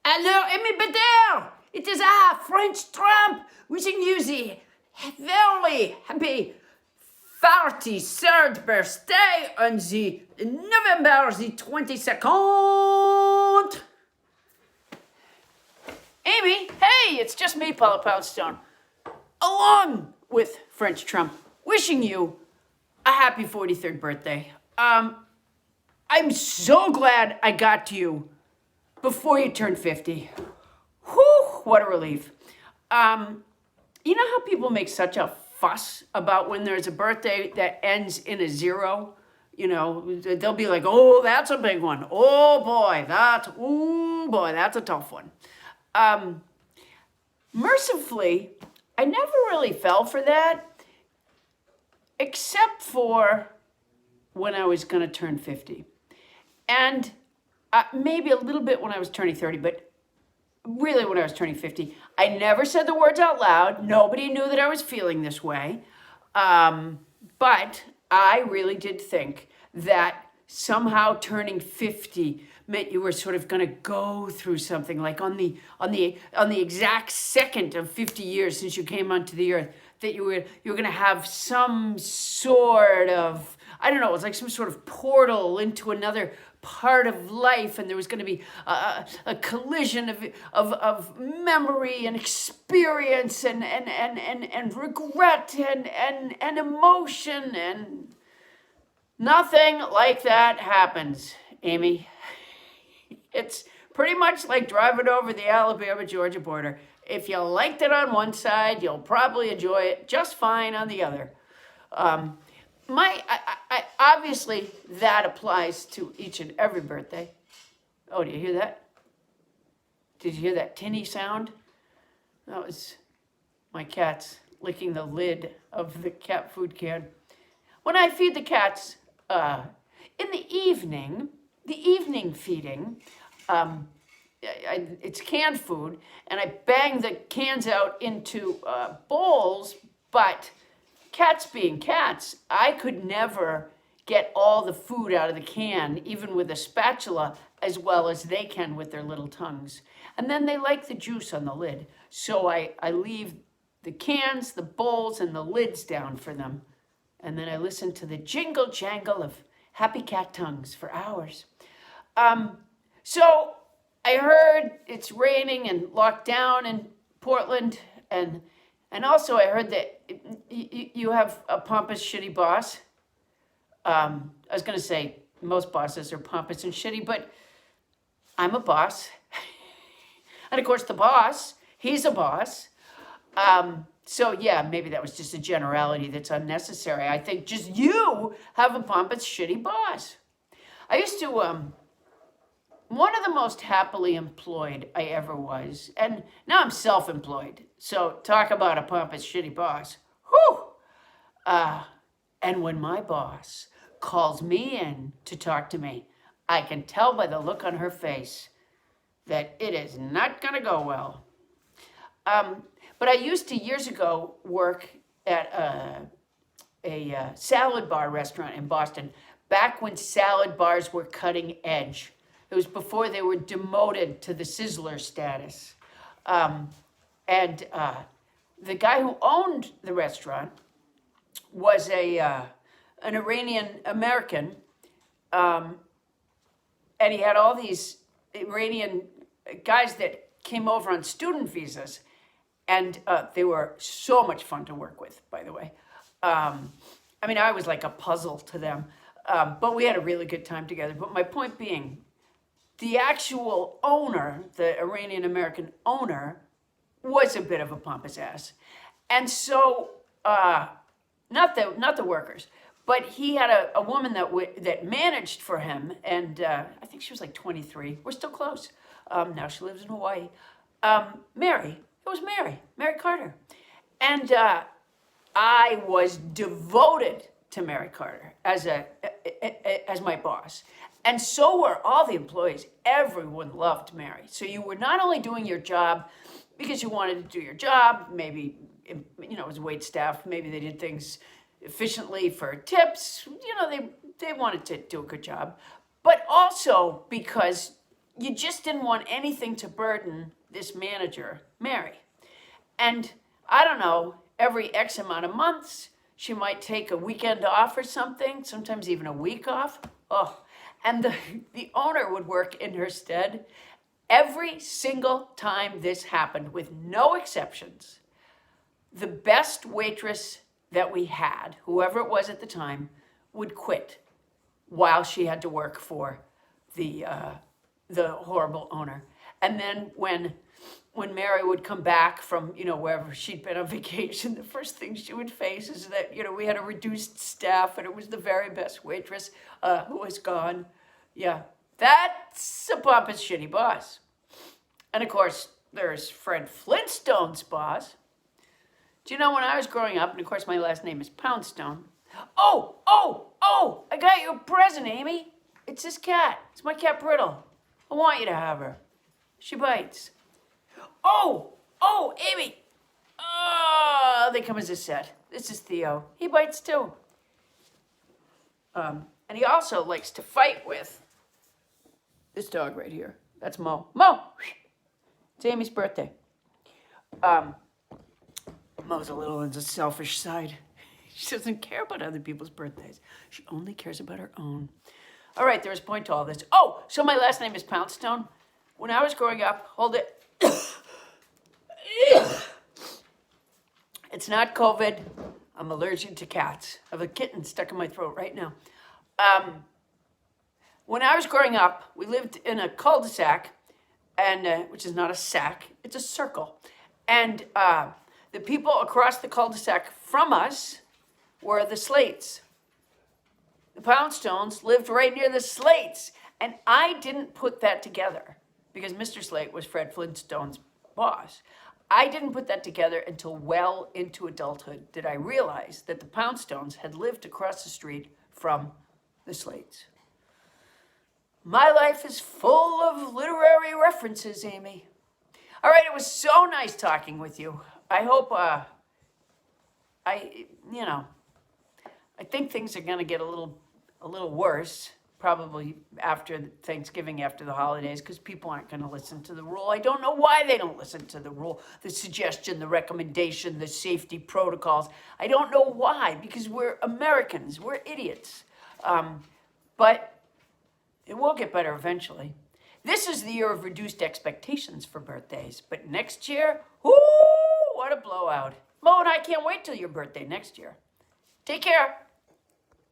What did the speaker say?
Alors, Amy Bedell, it is I, French Trump, wishing you the very happy 43rd birthday on the November the 22nd. Amy, hey, it's just me, Paula Poundstone, along with French Trump, wishing you a happy 43rd birthday. I'm so glad I got to you before you turned 50. Whew, what a relief. You know how people make such a fuss about when there's a birthday that ends in a zero? You know, they'll be like, oh, that's a big one. Oh boy, that's a tough one. Mercifully, I never really fell for that, except for when I was gonna turn 50. And maybe a little bit when I was turning 30, but really when I was turning 50. I never said the words out loud. Nobody knew that I was feeling this way. But I really did think that somehow turning 50 meant you were sort of going to go through something, like on the exact second of 50 years since you came onto the earth, that you were going to have some sort of, I don't know, it was like some sort of portal into another part of life, and there was going to be a collision of memory and experience and regret and emotion, and nothing like that happens, Amy. It's pretty much like driving over the Alabama-Georgia border. If you liked it on one side, you'll probably enjoy it just fine on the other. Obviously, that applies to each and every birthday. Oh, do you hear that? Did you hear that tinny sound? That was my cats licking the lid of the cat food can. When I feed the cats in the evening feeding, it's canned food, and I bang the cans out into bowls, but cats being cats, I could never get all the food out of the can, even with a spatula, as well as they can with their little tongues. And then they like the juice on the lid. So I leave the cans, the bowls, and the lids down for them. And then I listen to the jingle jangle of happy cat tongues for hours. So I heard it's raining and locked down in Portland, and also I heard that you have a pompous, shitty boss. I was going to say most bosses are pompous and shitty, but I'm a boss. And of course the boss, he's a boss. So yeah, maybe that was just a generality that's unnecessary. I think just you have a pompous, shitty boss. I used to, one of the most happily employed I ever was, and now I'm self-employed. So talk about a pompous, shitty boss. Whew! And when my boss calls me in to talk to me, I can tell by the look on her face that it is not gonna go well. But I used to, years ago, work at a salad bar restaurant in Boston, back when salad bars were cutting edge. It was before they were demoted to the sizzler status. And the guy who owned the restaurant was an Iranian American, and he had all these Iranian guys that came over on student visas, and they were so much fun to work with, by the way. I mean, I was like a puzzle to them, but we had a really good time together. But my point being, the actual owner, the Iranian American owner, was a bit of a pompous ass. And so, not the workers, but he had a woman that managed for him, and I think she was like 23. We're still close. Now she lives in Hawaii. Mary Carter. And I was devoted to Mary Carter as my boss. And so were all the employees. Everyone loved Mary. So you were not only doing your job because you wanted to do your job, maybe, you know, it was wait staff, maybe they did things efficiently for tips, you know, they wanted to do a good job, but also because you just didn't want anything to burden this manager, Mary. And I don't know, every X amount of months, she might take a weekend off or something, sometimes even a week off. Oh, and the owner would work in her stead. Every single time this happened, with no exceptions, the best waitress that we had, whoever it was at the time, would quit while she had to work for the horrible owner. And then when Mary would come back from, wherever she'd been on vacation, the first thing she would face is that, we had a reduced staff and it was the very best waitress who was gone. Yeah, that's a pompous, shitty boss. And of course, there's Fred Flintstone's boss. Do you know when I was growing up, and of course my last name is Poundstone. Oh, I got you a present, Amy. It's this cat. It's my cat Brittle. I want you to have her. She bites. Oh, Amy. Oh, they come as a set. This is Theo. He bites too. And he also likes to fight with this dog right here. That's Mo. Mo! It's Amy's birthday. Mo's a little on the selfish side. She doesn't care about other people's birthdays. She only cares about her own. All right, there was a point to all this. Oh, so my last name is Poundstone. When I was growing up, hold it. It's not COVID. I'm allergic to cats. I have a kitten stuck in my throat right now. When I was growing up, we lived in a cul-de-sac, and which is not a sack, it's a circle. And the people across the cul-de-sac from us were the Slates. The Poundstones lived right near the Slates. And I didn't put that together because Mr. Slate was Fred Flintstone's boss. I didn't put that together until well into adulthood did I realize that the Poundstones had lived across the street from the Slates. My life is full of literary references, Amy. All right, it was so nice talking with you. I hope, I think things are going to get a little worse, probably after Thanksgiving, after the holidays, because people aren't going to listen to the rule. I don't know why they don't listen to the rule, the suggestion, the recommendation, the safety protocols. I don't know why, because we're Americans. We're idiots. But it will get better eventually. This is the year of reduced expectations for birthdays. But next year, whoo, what a blowout. Mo and I can't wait till your birthday next year. Take care.